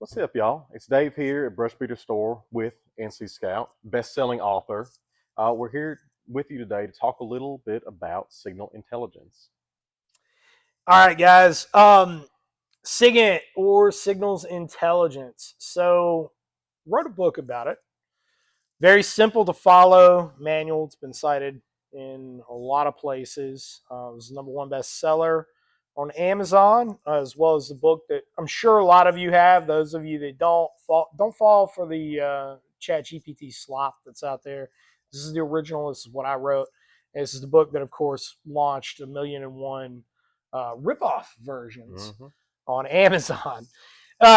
What's up, y'all? It's Dave here at Brush Beater Store with NC Scout, best-selling author. We're here with you today to talk a little bit about signal intelligence. All right, guys. SIGINT or signals intelligence. So, wrote a book about it. Very simple to follow manual. It's been cited in a lot of places. It was the #1 bestseller on Amazon, as well as the book that I'm sure a lot of you have. Those of you that don't fall for the Chat GPT slop that's out there. This is the original. This is what I wrote. And this is the book that, of course, launched 1,000,001 ripoff versions Hmm. on Amazon.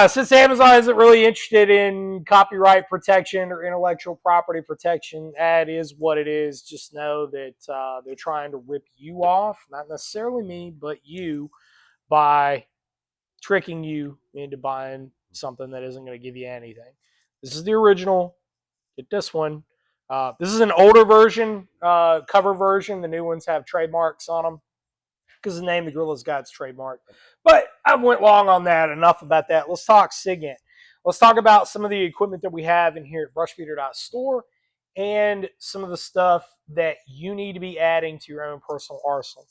Since Amazon isn't really interested in copyright protection or intellectual property protection, that is what it is. Just know that they're trying to rip you off, not necessarily me, but you, by tricking you into buying something that isn't going to give you anything. This is the original. Get this one. This is an older version, cover version. The new ones have trademarks on them because the name the Gorilla's God's trademark. But I went long on that. Enough about that. Let's talk SIGINT. Let's talk about some of the equipment that we have in here at brushbeater.store and some of the stuff that you need to be adding to your own personal arsenal.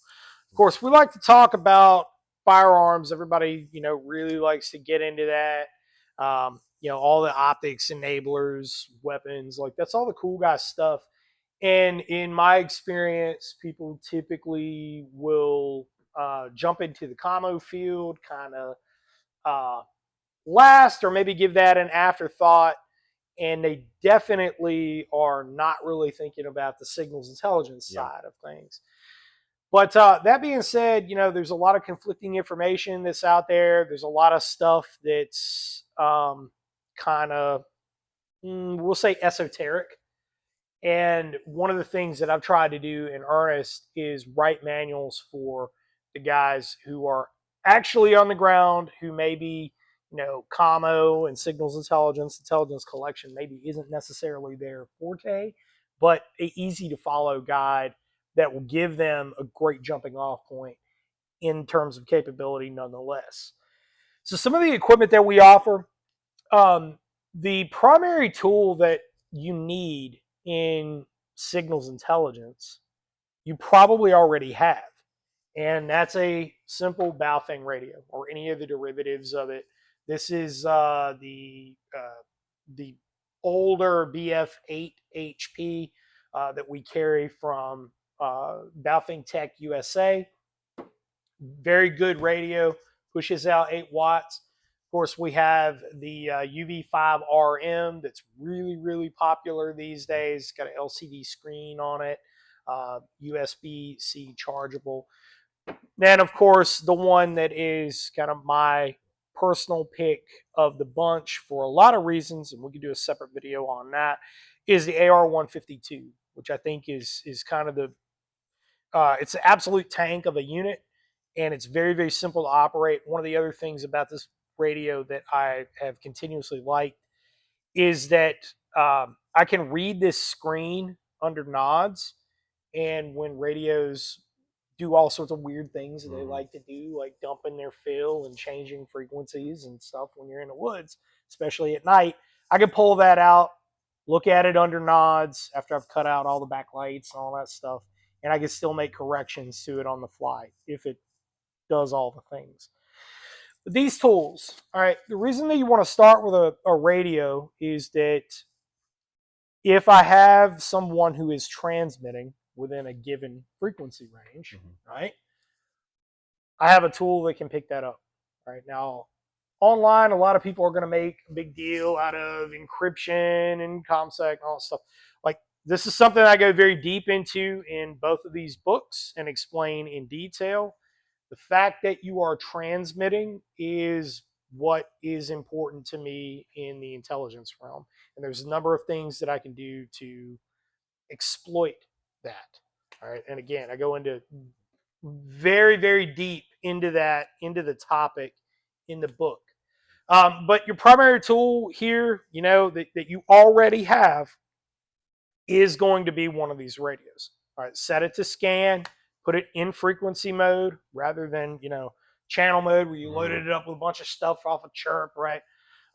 Of course, we like to talk about firearms. Everybody, really likes to get into that. All the optics enablers, weapons, like that's all the cool guy stuff. And in my experience, people typically will jump into the commo field kind of uh, last, or maybe give that an afterthought. And they definitely are not really thinking about the signals intelligence Yeah. side of things. But that being said, there's a lot of conflicting information that's out there. There's a lot of stuff that's kind of, we'll say, esoteric. And one of the things that I've tried to do in earnest is write manuals for the guys who are actually on the ground, who maybe, commo and signals intelligence collection maybe isn't necessarily their forte, but an easy to follow guide that will give them a great jumping off point in terms of capability nonetheless. So some of the equipment that we offer, the primary tool that you need in signals intelligence, you probably already have. And that's a simple Baofeng radio or any of the derivatives of it. This is the older BF8 HP that we carry from Baofeng Tech USA. Very good radio, pushes out 8 watts. Of course, we have the UV5RM that's really, really popular these days. It's got an LCD screen on it, USB-C chargeable. Then, of course, the one that is kind of my personal pick of the bunch for a lot of reasons, and we could do a separate video on that, is the AR-152, which I think is kind of it's an absolute tank of a unit, and it's very, very simple to operate. One of the other things about this radio that I have continuously liked is that I can read this screen under nods, and when radios do all sorts of weird things that they Hmm. like to do, like dumping their fill and changing frequencies and stuff when you're in the woods, especially at night, I can pull that out, look at it under nods after I've cut out all the backlights and all that stuff, and I can still make corrections to it on the fly if it does all the things. But these tools, all right, the reason that you want to start with a radio is that if I have someone who is transmitting within a given frequency range, Hmm. right, I have a tool that can pick that up. Right now, online, a lot of people are going to make a big deal out of encryption and ComSec and all that stuff. Like, this is something I go very deep into in both of these books and explain in detail. The fact that you are transmitting is what is important to me in the intelligence realm. And there's a number of things that I can do to exploit that. All right. And again, I go into very, very deep into that, into the topic in the book. But your primary tool here, that you already have is going to be one of these radios. All right, set it to scan, put it in frequency mode rather than, channel mode where you Hmm. loaded it up with a bunch of stuff off of chirp, right?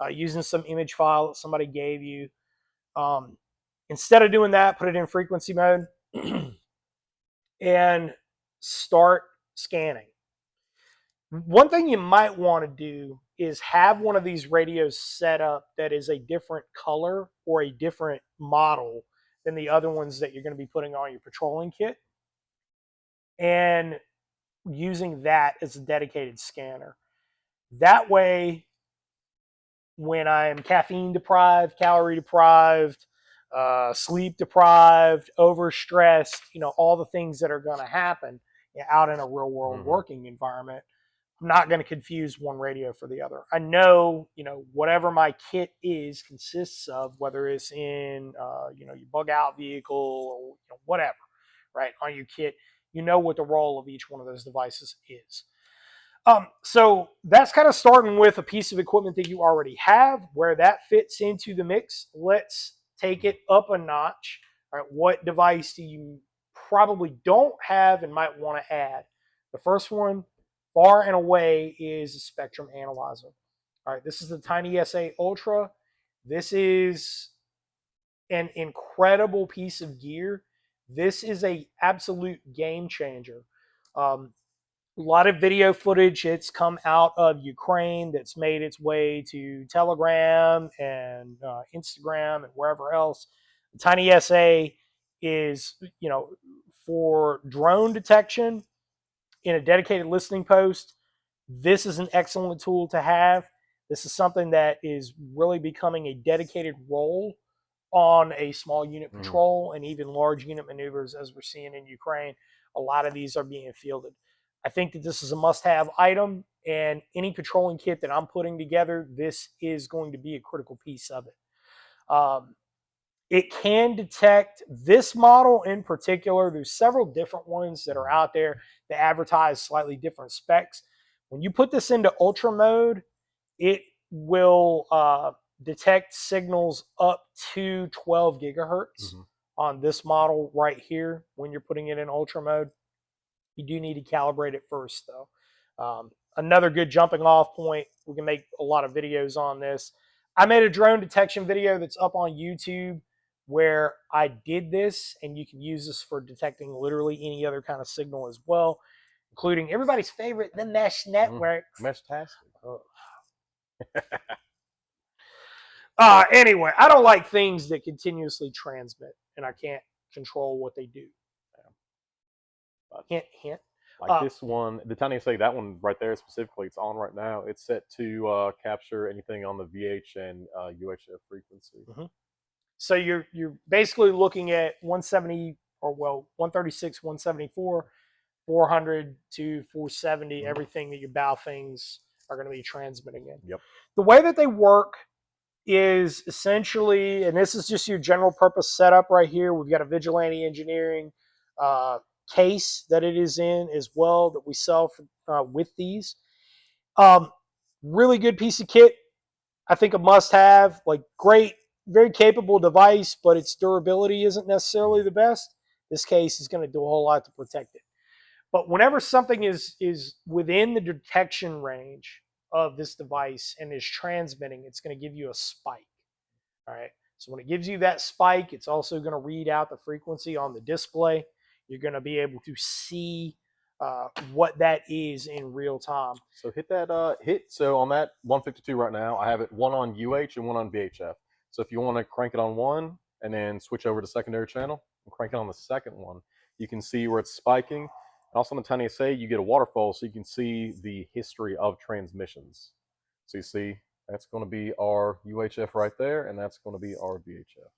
using some image file that somebody gave you. Instead of doing that, put it in frequency mode and start scanning. One thing you might want to do is have one of these radios set up that is a different color or a different model than the other ones that you're going to be putting on your patrolling kit, and using that as a dedicated scanner. That way, when I am caffeine deprived, calorie deprived, sleep deprived, overstressed, all the things that are going to happen out in a real world working environment, I'm not going to confuse one radio for the other. I know, whatever my kit consists of, whether it's in, your bug out vehicle or whatever, right, on your kit, what the role of each one of those devices is. So that's kind of starting with a piece of equipment that you already have, where that fits into the mix. Let's take it up a notch. All right, what device do you probably don't have and might want to add? The first one, far and away, is a spectrum analyzer. All right, this is the TinySA Ultra. This is an incredible piece of gear. This is a absolute game changer. A lot of video footage it's come out of Ukraine that's made its way to Telegram and Instagram and wherever else. TinySA is, for drone detection in a dedicated listening post. This is an excellent tool to have. This is something that is really becoming a dedicated role on a small unit patrol and even large unit maneuvers, as we're seeing in Ukraine. A lot of these are being fielded. I think that this is a must-have item, and any patrolling kit that I'm putting together, this is going to be a critical piece of it. It can detect this model in particular. There's several different ones that are out there that advertise slightly different specs. When you put this into ultra mode, it will detect signals up to 12 gigahertz on this model right here when you're putting it in ultra mode. You do need to calibrate it first, though. Another good jumping off point, we can make a lot of videos on this. I made a drone detection video that's up on YouTube where I did this, and you can use this for detecting literally any other kind of signal as well, including everybody's favorite, the mesh networks. Mesh-tastic. Anyway, I don't like things that continuously transmit, and I can't control what they do. Hint, hint. Like this one, the TinySA, that one right there specifically, it's on right now. It's set to capture anything on the VH and UHF frequency. So you're basically looking at 170 or 136, 174, 400 to 470, everything that your Baofengs are going to be transmitting in. Yep. The way that they work is essentially, and this is just your general purpose setup right here. We've got a Vigilante Engineering case that it is in as well that we sell for, with these. Really good piece of kit. I think a must-have. Like, great, very capable device, but its durability isn't necessarily the best. This case is going to do a whole lot to protect it. But whenever something is within the detection range of this device and is transmitting, it's going to give you a spike. All right. So when it gives you that spike, it's also going to read out the frequency on the display. You're going to be able to see what that is in real time. So hit that so on that 152 right now, I have it one on UH and one on VHF. So if you want to crank it on one and then switch over to secondary channel and crank it on the second one, you can see where it's spiking. And also on the TinySA, you get a waterfall so you can see the history of transmissions. So you see that's going to be our UHF right there, and that's going to be our VHF.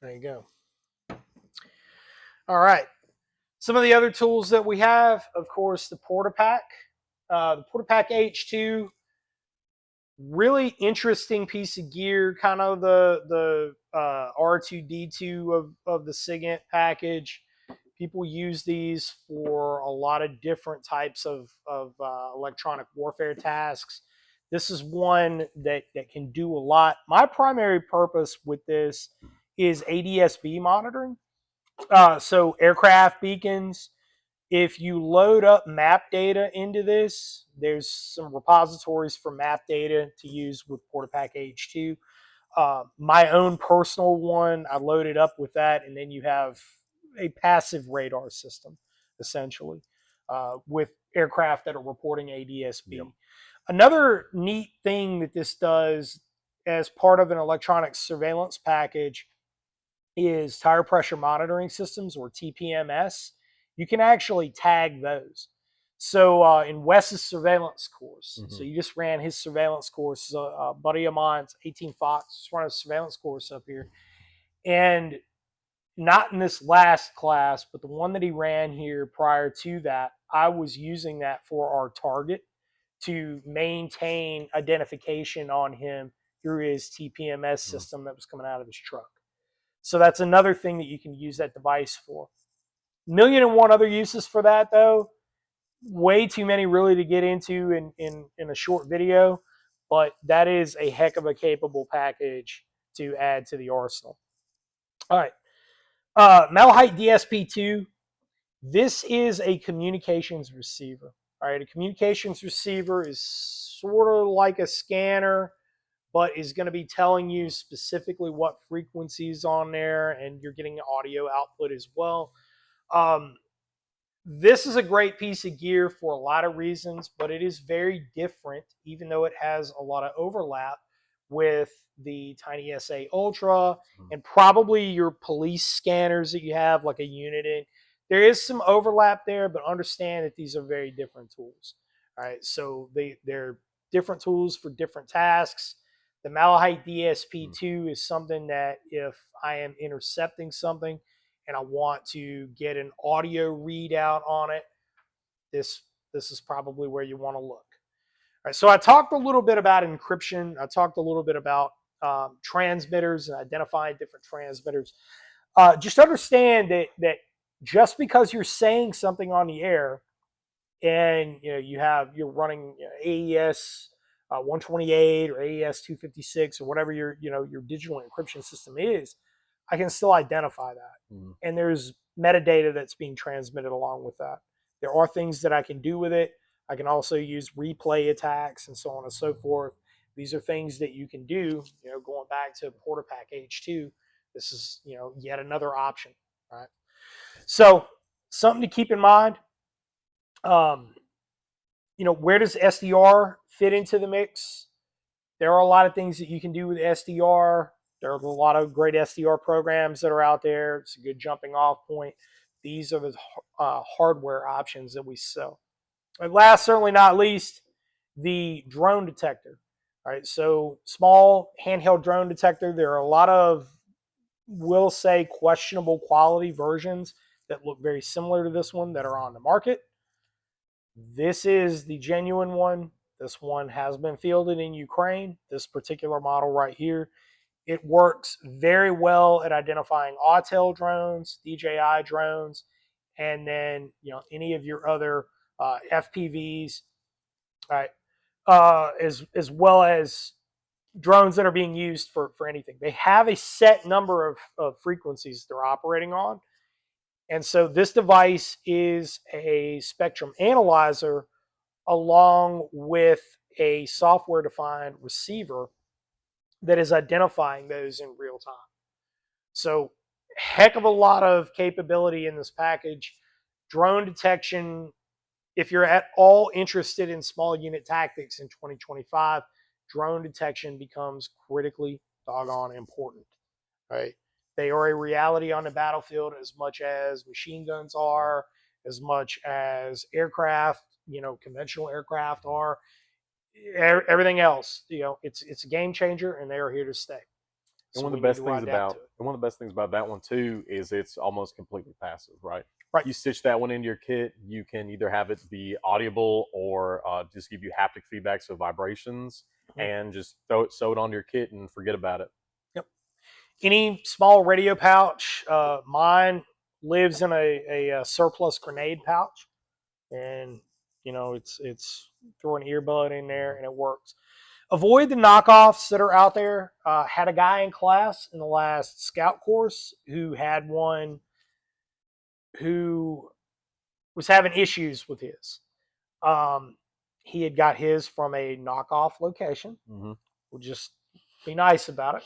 There you go. All right. Some of the other tools that we have, of course, the PortaPack. The PortaPack H2, really interesting piece of gear, kind of the R2D2 of the SIGINT package. People use these for a lot of different types of electronic warfare tasks. This is one that can do a lot. My primary purpose with this is ADSB monitoring. So aircraft beacons, If you load up map data into this, there's some repositories for map data to use with PortaPack H2. My own personal one, I loaded up with that, and then you have a passive radar system, essentially, with aircraft that are reporting ADSB. Yep. Another neat thing that this does as part of an electronic surveillance package is tire pressure monitoring systems, or TPMS. You can actually tag those. So in Wes's surveillance course, so you just ran his surveillance course. A buddy of mine, 18 Fox, just ran a surveillance course up here, and not in this last class, but the one that he ran here prior to that, I was using that for our target to maintain identification on him through his TPMS system that was coming out of his truck. So that's another thing that you can use that device for. Million and one other uses for that, though. Way too many really to get into in a short video, but that is a heck of a capable package to add to the arsenal. All right. Malahit DSP2. This is a communications receiver. All right. A communications receiver is sort of like a scanner, but is going to be telling you specifically what frequencies on there, and you're getting audio output as well. This is a great piece of gear for a lot of reasons, but it is very different, even though it has a lot of overlap with the TinySA Ultra and probably your police scanners that you have, like a Uniden. There is some overlap there, but understand that these are very different tools. All right, so they're different tools for different tasks. The Malahit DSP2 is something that if I am intercepting something and I want to get an audio readout on it, this is probably where you want to look. All right, so I talked a little bit about encryption. I talked a little bit about transmitters and identifying different transmitters. Just understand that just because you're saying something on the air, and you're running AES 128 or AES 256 or whatever your digital encryption system is, I can still identify that. And there's metadata that's being transmitted along with that. There are things that I can do with it. I can also use replay attacks and so on and so forth. These are things that you can do, going back to PortaPack H2. This is, yet another option, right? So something to keep in mind. Where does SDR fit into the mix? There are a lot of things that you can do with SDR. There are a lot of great SDR programs that are out there. It's a good jumping off point. These are the hardware options that we sell. And last, certainly not least, the drone detector. All right, so small handheld drone detector. There are a lot of, we'll say, questionable quality versions that look very similar to this one that are on the market. This is the genuine one. This one has been fielded in Ukraine, this particular model right here. It works very well at identifying Autel drones, DJI drones, and then any of your other FPVs, right? As well as drones that are being used for anything. They have a set number of frequencies they're operating on. And so this device is a spectrum analyzer along with a software-defined receiver that is identifying those in real time. So heck of a lot of capability in this package. Drone detection, if you're at all interested in small unit tactics in 2025, drone detection becomes critically doggone important, right? They are a reality on the battlefield as much as machine guns are, as much as aircraft, conventional aircraft are. Everything else, it's a game changer, and they are here to stay. And So we need to adapt to it. one of the best things about that one too is it's almost completely passive, right? Right. You stitch that one into your kit, you can either have it be audible or just give you haptic feedback, so vibrations, and just sew it onto your kit and forget about it. Yep. Any small radio pouch, mine lives in a surplus grenade pouch, and it's throw an earbud in there and it works. Avoid the knockoffs that are out there. Had a guy in class in the last scout course who had one who was having issues with his. He had got his from a knockoff location. Mm-hmm. We'll just be nice about it.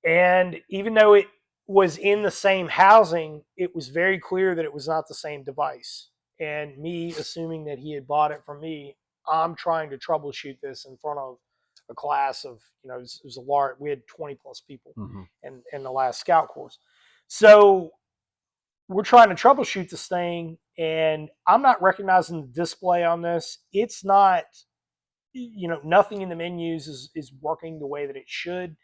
And even though it was in the same housing, it was very clear that it was not the same device. And me assuming that he had bought it from me, I'm trying to troubleshoot this in front of a class of, it was a large, we had 20 plus people in the last scout course. So we're trying to troubleshoot this thing, and I'm not recognizing the display on this. It's not, nothing in the menus is working the way that it should.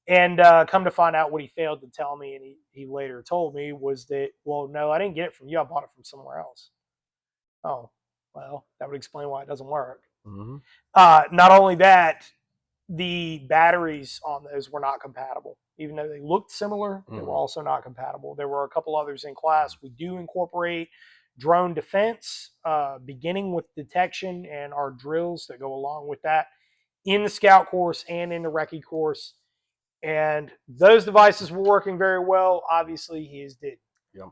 And come to find out, what he failed to tell me, and he later told me, was that, well, no, I didn't get it from you. I bought it from somewhere else. Oh, well, that would explain why it doesn't work. Mm-hmm. Not only that, the batteries on those were not compatible. Even though they looked similar, they were also not compatible. There were a couple others in class. We do incorporate drone defense, beginning with detection and our drills that go along with that in the scout course and in the recce course. And those devices were working very well. Obviously, his did. Yep.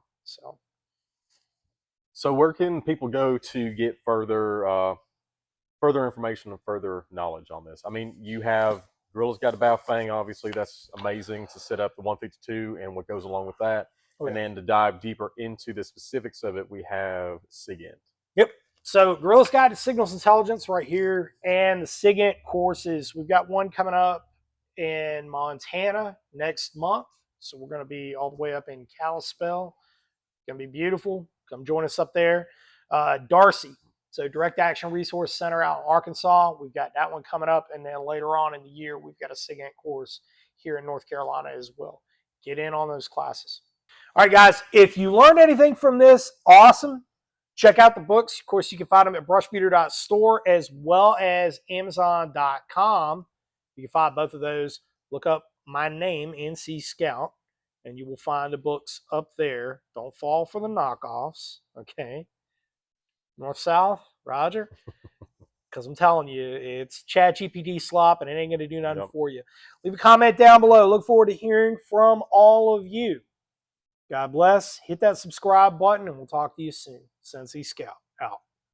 So where can people go to get further information and further knowledge on this? I mean, you have Gorilla's got a Baofeng, obviously that's amazing to set up the 152 and what goes along with that. Oh, yeah. And then to dive deeper into the specifics of it, we have SIGINT. Yep. So Gorilla's Guide to Signals Intelligence right here, and the SIGINT courses. We've got one coming up in Montana next month. So we're going to be all the way up in Kalispell. It's going to be beautiful. Come join us up there. Darcy, so Direct Action Resource Center out in Arkansas. We've got that one coming up. And then later on in the year, we've got a SIGINT course here in North Carolina as well. Get in on those classes. All right, guys, if you learned anything from this, awesome. Check out the books. Of course, you can find them at brushbeater.store as well as amazon.com. You can find both of those. Look up my name, NC Scout, and you will find the books up there. Don't fall for the knockoffs, okay? North-South, Roger? Because I'm telling you, it's ChatGPT slop, and it ain't going to do nothing for you. Leave a comment down below. Look forward to hearing from all of you. God bless. Hit that subscribe button, and we'll talk to you soon. NC Scout, out.